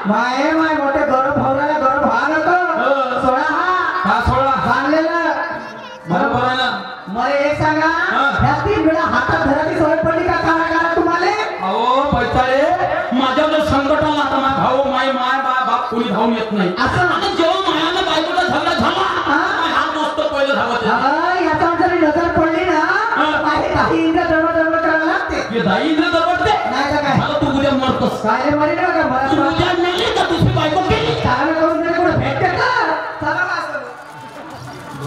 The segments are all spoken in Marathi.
माय माय मोठे गरम भावला गरम भाव नको सोळा हा सोळा बांधलेलं बरोबर आहे ना मला एक सांगा ह्या 3 वेळा हातात धरायची सवय पडली का काळा तुम्हाला अहो पैताळे माझ्यावर संकट आला आता माझा भाऊ माय माय बाप कोणी धावून येत नाही असं आता जेव्हा मायाला बायकोला झगडा झाला हात मस्त पहिलं धावत याचा जरी नजर पडली ना माझे काही इंद्र दडबड करायला लागते हे दाई इंद्र दरबडते नाही का काय मला तू उद्या मरतोस काय मरी ना का मला तू उद्या मेली का दुसरी बायको केली चांगलं करून तरी कुठे भेटते का चला असं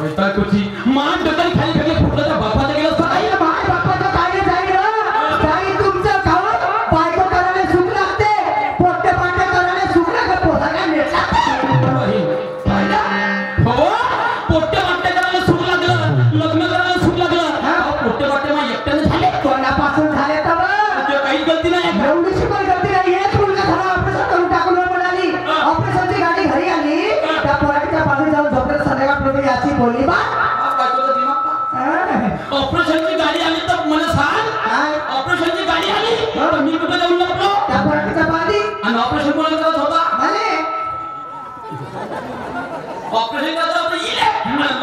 वैतागोची मान डोक्यात खाली फेकले फुटलं त्या बापाचं गेलं असतं आई माय बापाचं काय जाईल काही तुमचं खाऊन बायको करायला सुख लागते पोट्टे पाट्टे करायला सुख लागत पोता काय मिळत हो पोट्टे वाट्टे करायला सुख लागलं लग्न करायला सुख लागलं पोट्टे वाट्टे मग एकट्याने झाले तोंडापासून झाले तर ते काहीच गलती नाही एवढीशी पण गलती नाही हेच मुलगा झाला ऑपरेशन करून टाकून म्हणाली ऑपरेशनची गाडी घरी आली त्या पोराच्या बाजूला जाऊन झोपलं संध्याकाळपर्यंत याची बोलली बा ऑपरेशनची गाडी आली तर मला सांग ऑपरेशनची गाडी आली तर मी कुठे जाऊन लागलो त्या पोराच्या बादी आणि ऑपरेशन कोणाला करत होता भले ऑपरेशन करत होता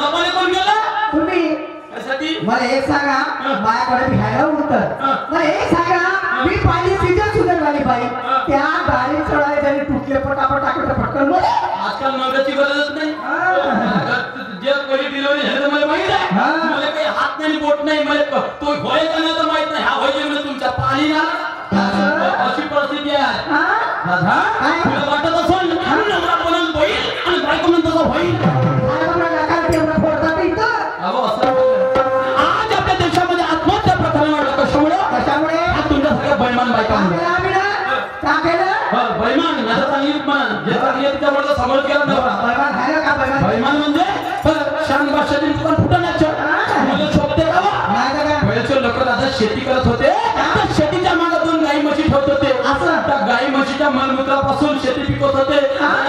लबाले कोण गेला तुम्ही त्यासाठी मला एक सांगा माझ्याकडे भिहायला होतं मला एक सांगा मी पाहिली सीजन सुंदर झाली बाई त्या गाडी चढायला जरी तुटले पटापट टाकलं फटकन आजकाल मगाची गरजच नाही जे कोणी डिलिव्हरी झाली तर मला माहित आहे मला काही हात नाही बोट नाही मला तो होय का नाही तर माहित नाही हा होय म्हणजे तुमच्या पाणी ना अशी परिस्थिती आहे तुला वाटत असेल नवरा बोलून होईल आणि बायको म्हणतो होईल आज आपल्या देशामध्ये आत्महत्या प्रकरण वाढलं कशामुळे तुमच्या सगळ्या बैमान बायकांमुळे बैमान माझं चांगली म्हण जे चांगली आहे त्यामुळे समोर केला नव्हता बैमान म्हणजे शान भाषेतील दुकान फुटण्याचं मला शोभते का लोक आता शेती करत होते तर शेतीच्या मागे 2 गाई म्हशी ठेवत होते असं त्या गाई म्हशीच्या मलमूत्रापासून शेती पिकवत होते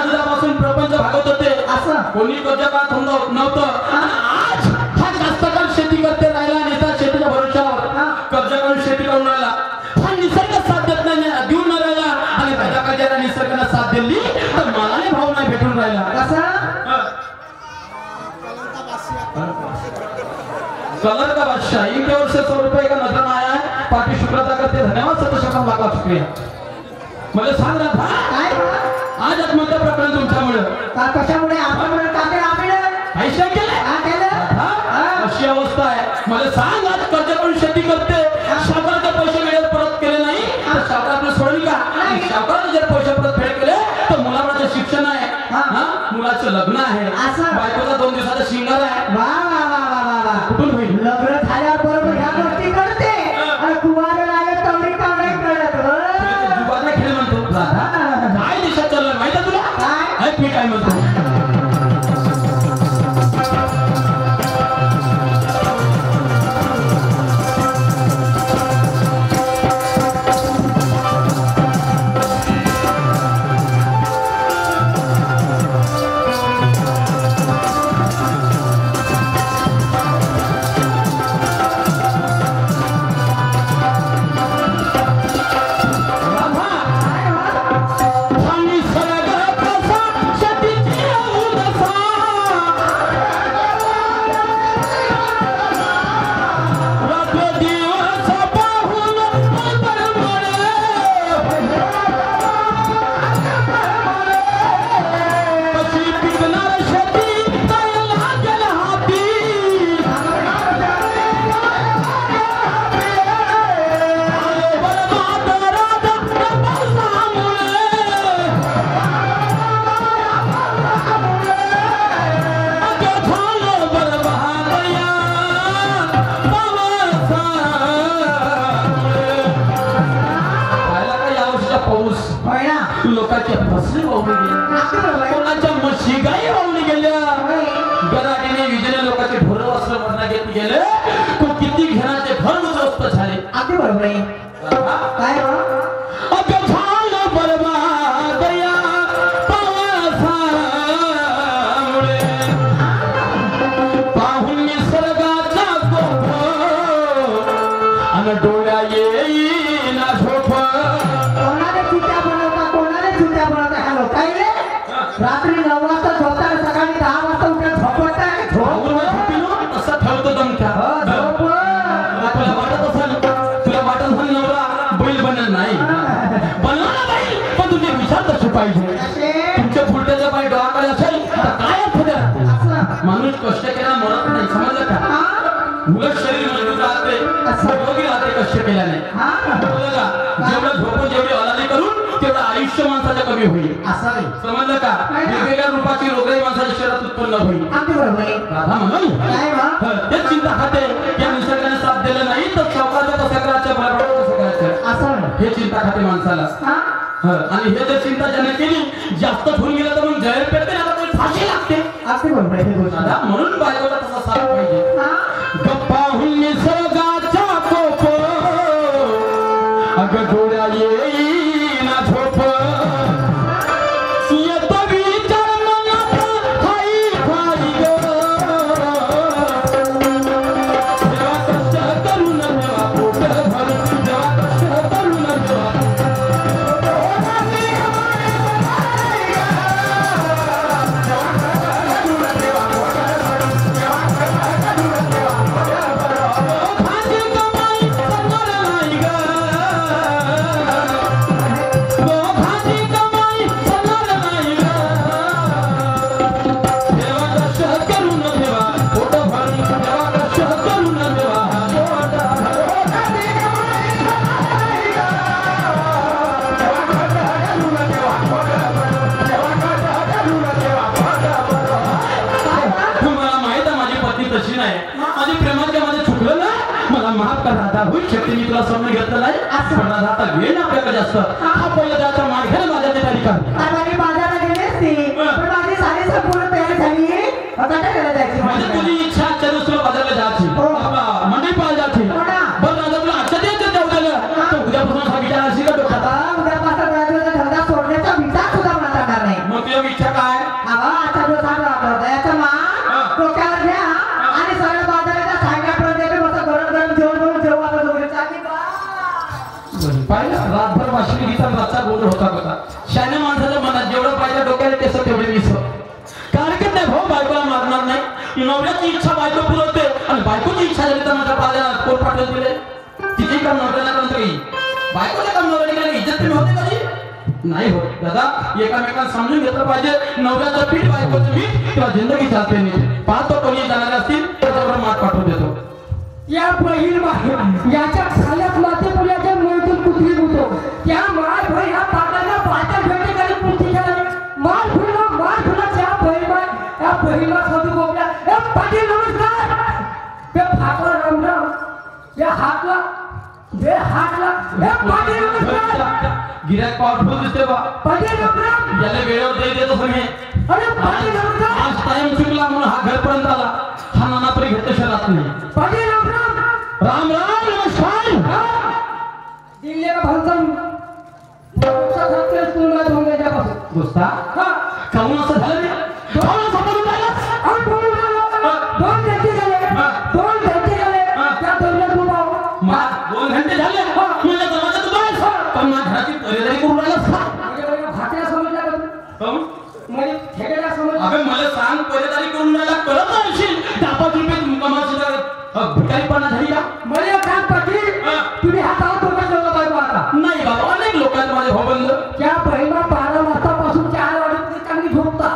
दुधापासून प्रपंच भागवत होते असं कोणी कर्ज काढत नव्हतं आज हा जास्त काळ शेती करते राहिला आणि त्या शेतीच्या भरोश्यावर कर्ज काढून शेती करून राहिला हा निसर्ग साथ देत नाही देऊन न राहिला आणि त्याच्या कर्जाला निसर्गाने साथ दिली तर मलाने भाव नाही भेटून राहिला कलर का बादशाह इनके ओर से 100 रुपए का नजर आया है पार्टी शुक्रता करते धन्यवाद 700 लाख शुक्रिया मला सांग रहा था आज आत्महत्या प्रकरण तुमच्यामुळे कशामुळे अशी अवस्था आहे मला सांग आज कर्ज करून शेती करते सावकाराचे पैसे वेळेत परत केले नाही तर सावकार आपलं सोडली का सावकाराने जर पैसे परत फेड केले तर मुलाचं शिक्षण आहे मुलाचं लग्न आहे बायकोचा 2 दिवसाचा शिंगार आहे कुठून होईल लग्न झाल्यावर बरोबर ह्या गोष्टी करते आणि कुवारे लागत तेवढी का नाही कळत जुगार खेळ म्हणतो काय दिशा चाललं माहिती तुला काय मी काय म्हणतो लोकांच्या फसली वाहून गेल्या कोणाच्या म्हशी गाई वाहून गेल्या गराडीने विजेने लोकांचे ढोर वस्त्र मरणात घेत गेले किती घराचे घर उद्ध्वस्त झाले अगदी बरोबर आहे काय झालं बरबाद या पावसामुळे पाहून निसर्गाचा कोप आणि डोळ्या येईना झोप कोणाने चुट्या बनवता बनवा ना बाई, पण तुमचे विचार तसे पाहिजे. तुमच्या फुलट्याचा पाय डोळ्याकडे असेल तर काय अर्थ द्या. माणूस कष्ट केला मरत नाही, समजलं का? उलट शरीर मजबूत राहते, निरोगी राहते कष्ट केल्याने. समजलं का? जेवढं झोपून जेवढी हलाली करून तेवढं आयुष्य माणसाचं कमी होईल. समजलं का? वेगवेगळ्या रूपाची रोगराई माणसाच्या शरीरात उत्पन्न होईल. राधा म्हणून तेच चिंता खाते, या निसर्गाने साथ दिलं नाही तर चौकाचं कसं करायचं, बरोबर कसं करायचं, हे चिंता खाते माणसाला. आणि हे जर चिंता ज्याने केली जास्त होऊन गेलं तर मग जळ पेटते, आता कोणी फाशी लागते. म्हणून बायकोला तसा साथ पाहिजे. गप्पाहून निसर्गाचा कोप अगं डोळ्या येईना झोप, येत विचार मनात खाई खाई ग, जेव्हा कष्ट करून तेव्हा पोट भरून, जेव्हा कष्ट करून राधा होईल शक्ती. मी तुला समजून घेतलं नाही, पण राधा आता वेळ ना आपल्याकडे जास्त. हा पहिला जायचा मार्ग आहे माझ्या त्या ठिकाणी. बाजारात गेली असती पण माझी साडी संपूर्ण तयार झाली. आता काय करायला जायची? म्हणजे तुझी इच्छा आजच्या दिवस तुला बाजारला जायची, मंडई पाहायला जायची. बरं राधा तुला आजच्या दिवस जाऊ तर उद्यापासून हा विचार अशी का डोक्यात? उद्यापासून धंदा सोडण्याचा विचार सुद्धा मला करणार नाही. मग तुझी इच्छा काय? आजचा दिवस दयाचा मान डोक्यावर घ्या आणि सरळ बाजाराच्या सायंकाळपर्यंत मस्त गरम गरम जेवण करून जेवू आता दोघे. पाहिलं रातभर वाशिंग गीता रातचा गोल होता. शाने माणसाच्या मनात जेवढं पाहिजे डोक्याला तेच तेवढे मिस. कारण नाही भाऊ बायकोला मारणार नाही. नवऱ्याची इच्छा बायको पुरवते आणि बायकोची इच्छा झाली तर माझ्या पाल्याला कोण पाठवून दिले? तिची काम नवऱ्याला नंतर येईल. बायकोच्या काम नवऱ्याने केलं इज्जत तुम्ही होते कधी नाही होत. दादा एकामेकांना समजून घेतलं पाहिजे. नवऱ्याचं पीठ बायकोचं पीठ तेव्हा जिंदगी चालते नाही. पाहतो कोणी जाणारे असतील त्याच्यावर मात पाठवून देतो. या बहीण याच्या खाल्यात माते पुण्याच्या मुळीतून कुठली होतो त्या माय भाई ह्या पाटाला पाट्या भेटे गेली पुढची झाली. मार फुला त्या बहिमा या बहिमा सोडू बोलला. ए पाटील नमस्कार. ते फाटला रामराम या हातला ए पाटील नमस्कार. गिऱ्हाईक पावरफुल दिसते बा. पाटील रामराम याला वेळेवर दे देतो तुम्ही. अरे पाटील नमस्कार. आज टाइम चुकला म्हणून हा घरपर्यंत आला. हा नाना परी घेतो शहरात नाही. पाटील रामराम नमस्कार. दिल्ली का भंसम दोस्ता काहून असं झालं रे? काहून असं बोलून राहिलास? दोन घंटे झाले त्या दौऱ्यात उभा 2 घंटे झाले माझ्या जमान्यात तू बस. पण माझ्या घराची तयारी करून राहिलास का? भाकऱ्या समजल्या का तू? म्हणजे ठेकेला समजलं? अबे मला सांग तयारी करून राहिला कळत नाही. 10-5 रुपये कमायची भिकारीपणा झाली का? मला काम पाटील तुम्ही हातावर तोंडात ठेवलं पाहिजे आता. नाही बाबा अनेक लोकांत माझे भाऊबंद त्या बहिमा 12 वाजतापासून 4 वाजेपर्यंत चांगली झोपता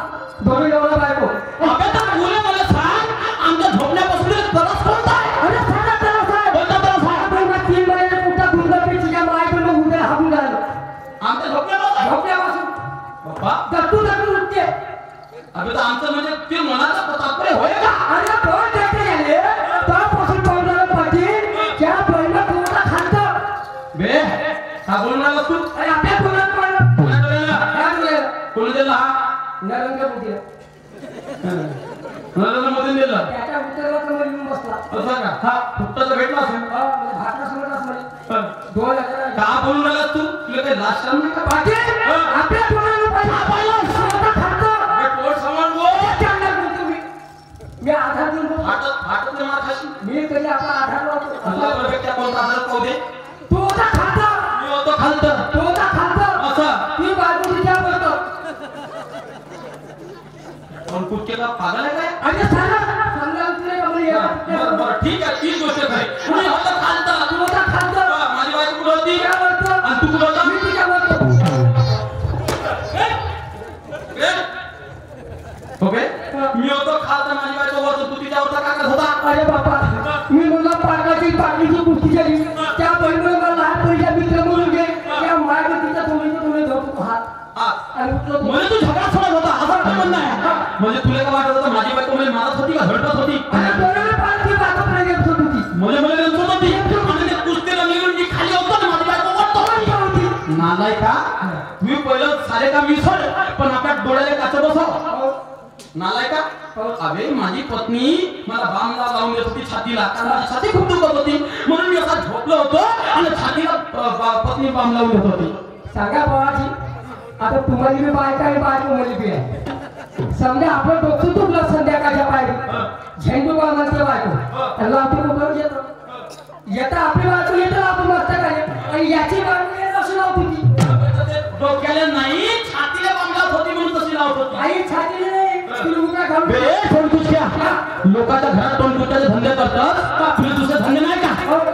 दोन्ही जेवढा बायको. अबे तर मुले मला सांग आमच्या झोपण्यापासून त्रास कोणता आहे? अरे सांगा त्याला साहेब. कोणता त्रास आहे? बहिमा 3 महिने कुठं दुर्गपेक्षीच्या मायकडून उद्या हाकून राहिलं. आमच्या झोपण्यापासून बाबा दत्तू उठते. अबे तर आमचं म्हणजे ते मनाचा तात्पर्य होय का? अरे 2 घंटे झाले त्यापासून पावसाला पाटील त्या बहिमा कोणता खातं बे हा बोलून राहिला तू? अरे आपल्या कोणात पडलं कोणी दिला? हा नरेंद्र मोदी नरेंद्र मोदीने दिला. त्याच्या उत्तरावर समोर येऊन बसला. असं का? हा फुकटाचं भेटला असेल. भाकरा समोर असं 2000 का बोलून राहिला तू? तुला काही लास्ट टाइम नाही का? पाटील आपल्या कोणाला पाहिजे स्वतः खातं. पोट समान बोल. मी आधार देऊन फाटत मार खाशी. मी कधी आपला आधार लावतो. त्या कोणता आधार पाहू दे. तू होता खाता. मी होतो खालतं. तू होता खाता. असं ती बायको तुझ्या बोलतो. पण कुठे का पागल आहे काय? अरे सांगा उतरे का मला बरं ठीक आहे तीच गोष्ट खरी. मी होतो खालतं. तू होता खाता. माझी बायको कुठं होती? तुझ्या बोलतो. आणि तू कुठं होता? मी तुझ्या आणि उठलो तू. म्हणजे तू झगडा सोडत होता असं काय म्हणणं आहे? म्हणजे तुला काय वाटत होतं माझी बायको मला मारत होती का झडपत होती? आणि डोळ्याला पाणी ती बाजू प्रयोग होत होती. म्हणजे मला रंजत होती आणि ते कुस्तीला निघून जी खाली होतो ना माझी बायको वाटतो नालाय का मी पहिलं सारे काम विसर पण आपल्या डोळ्याला काच बसव नालाय का अबे माझी पत्नी मला बामला लावून देत होती छातीला कारण माझी छाती खूप दुखत होती म्हणून मी असा झोपलो होतो आणि छातीला पत्नी बाम लावून देत होती. सांगा बाबाजी आता तुम्हाला मी बायका आहे बायको मुली बी आहे समजा आपण डोकं तुटलं संध्याकाळच्या पायरी झेंडू बा म्हणते बायको आणि लावतो कुठं येतो येता आपली बायको येतं आपण मस्त काय आणि याची बायको येत असं लावत होती डोक्याला नाही छातीला बाम लावत होती म्हणून तशी लावत होती. आई छातीला नाही तुला उगा घालून बे टोनकुचक्या लोकांच्या घरात टोनकुचक्याचे धंदे करतात तुला दुसरे धंदे नाही का?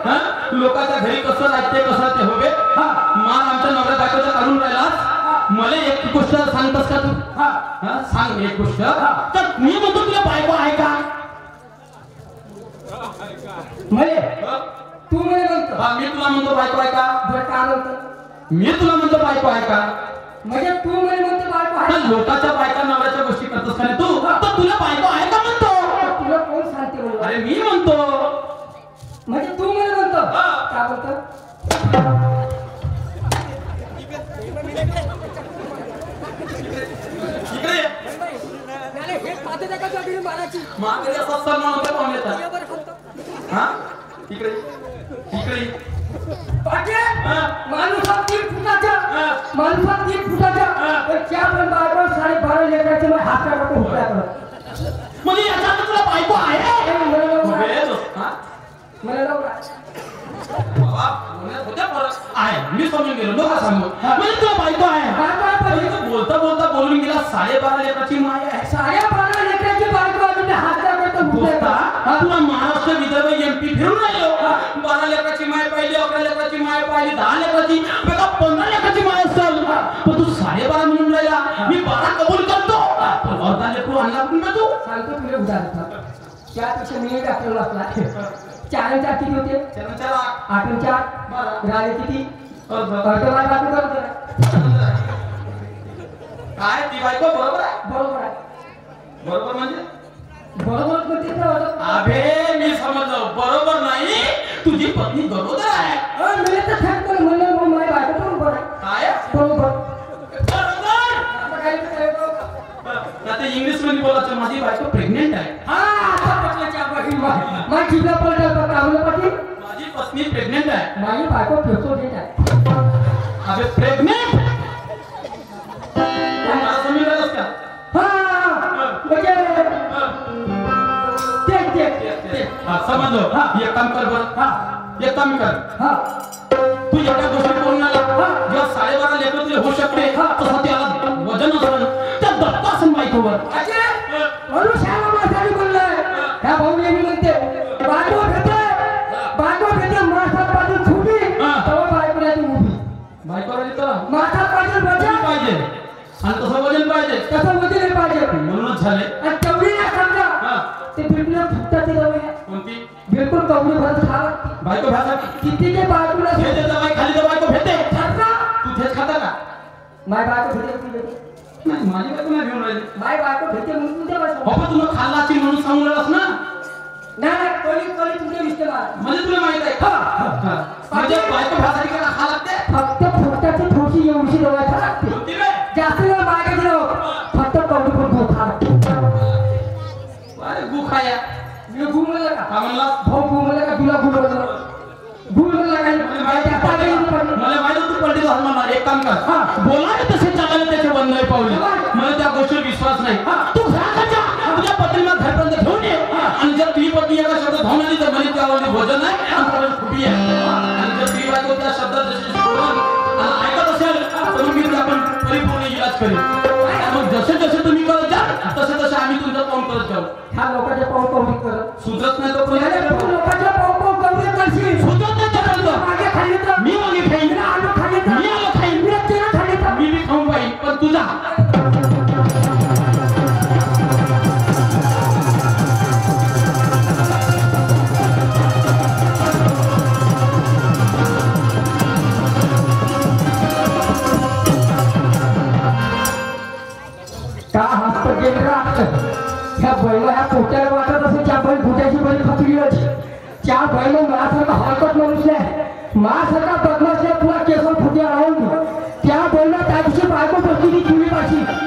हा? लोकांच्या घरी कसं लागते कसं ते होवे मार आमच्या नवऱ्या बायकोचा काढून राहिला मला एक गोष्ट सांगतस का तू? हा? सांग एक गोष्ट तर मी म्हणतो तुला बायको आहे का? म्हणे तू म्हणे म्हणतो हा, मी तुला म्हणतो बायको आहे का? बरं का म्हणतो मी तुला म्हणतो बायको आहे का? म्हणजे तू म्हणे म्हणतो बायको आहे तर लोकांच्या बायका नवऱ्याच्या गोष्टी करतोस का नाही तू तर तुला बायको आहे का म्हणतो? तुला कोण सांगते म्हणून अरे मी म्हणतो म्हणजे तू म्हणे म्हणतो का म्हणतो इकडे ये. मागे असा सन्मान होता पाहून येतात हा इकडे इकडे माणूस 3 फुटाचा माणूस 3 फुटाचा पण त्या पण बायको 12.5 लेकराचे मग हात काढतो उभ्या म्हणजे याच्यात तुला बायको आहे बाबा होत्या परत आहे मी समजून गेलो नका सांगू म्हणजे तुला बायको आहे बोलता बोलता बोलून गेला 12.5 लेकराची माय आहे 12.5 लेकराची बायको अजून हात काढतो तुला महाराष्ट्र विदर्भ एमपी फिरून राहिलो 12 लेकराची माय पाहिली 11 लेकराची माय पाहिली 10 लेकराची 15 लेकराची माय असेल पण तू 12.5 म्हणून राहिला मी 12 कबूल करतो पण अर्धा लेकरू आणला कुठून का तू सांगतो तुला उदाहरण त्यापेक्षा मी डॉक्टर वाचला 4 किती होते 8 4 राहिले किती अर्धवार बायको करतो काय ती बायको बरोबर आहे बरोबर आहे बरोबर म्हणजे बरोबर म्हणते तर अबे मी समजलो बरोबर नाही तुझी पत्नी गरोदर आहे मी तर सांगतो म्हणलं मग माझी बायको बरोबर आहे काय बरोबर बरोबर आता काय आता इंग्लिश मध्ये बोलायचं माझी बायको प्रेग्नेंट आहे हा आता पटल्याच्या बहीण माझी जिल्हा पलटा तर कामला पाठी माझी पत्नी प्रेग्नेंट आहे माझी बायको फिरतो देत आहे अबे प्रेग्नेंट मला समजलंस का हा म्हणजे ते समजलो एक काम कर बरं एक काम कर हा तू एका गोष्टी बोलून आला जेव्हा 12.5 लेकर तुला होऊ शकते तसं त्याला वजन असेल त्या दत्ता असेल बायकोवर म्हणून शाळा माणसाने बोललाय ह्या भाऊ नेहमी म्हणते बायको घेते माणसात पासून छुटी तेव्हा बायकोला ती उभी बायकोला तिथं माणसात पासून वजन पाहिजे आणि तसं वजन पाहिजे तसं वजन नाही पाहिजे म्हणूनच झाले आणि तेवढी नाही समजा ते बिलकुल फुटतात ते दवाई कोणती बिलकुल कवडी भरत खावा बायको भासाठी किती ते बायकोला हे देता बाई खाली तर बायको भेटे खाता तू तेच खाता का माय बायको भेटे नाही माझी बायको नाही घेऊन राहिली माय बायको भेटे म्हणून तुझ्या बस बाबा तुला खाल्ला असेल म्हणून सांगून राहिलास ना नाही कोणी तुझे विषय म्हणजे तुला माहित आहे म्हणजे बायको भासाठी काय खा लागते फक्त फुटाची थोडीशी एवढी दवाई खा लागते कोणती रे जास्त वेळ मागे गेलो फक्त कवडी पण गो खा लागते अरे गु खाया मी गु म्हणलं का का म्हणला भाऊ गु म्हणलं का तुला गु म्हणलं गु म्हणलं काय मला माहित तू पलटी धर्माला एक काम कर बोला तसे चालायला त्याचे बंधन पावले मला त्या गोष्टीवर विश्वास नाही तू घरात जा तुझ्या पत्नीला घरपर्यंत घेऊन ये आणि जर तुझी पत्नी एका शब्द धावून आली तर मला त्यावर भोजन आहे आणि खुटी आहे आणि जर तुझी बायको त्या शब्दात ऐकत असेल तर मी आपण परिपूर्ण इलाज करेन मग जसे जसे तुम्ही करत जा तसे तसे आम्ही तुमचं पाऊल करत जाऊ ह्या लोकांच्या पाऊल कवडी करत सुधरत नाही तो लोकांच्या पाऊल कवडी करशील सुधरत नाही तोपर्यंत मागे खाली तर मी मागे खाईन आलू खाली तर मी आलो खाईन खाली तर मी बी खाऊन पाहिजे पण तुझा केंद्र ह्या बैल ह्या पोट्याला वाटत असेल त्या बैल फुटायची बैल खचली होती त्या बैल माझ्यासारखा हरकत मनुष्य आहे माझ्यासारखा बदमाश पुन्हा केस फुट्या राहून त्या बैला त्या दिवशी बायको बसली चुली पाशी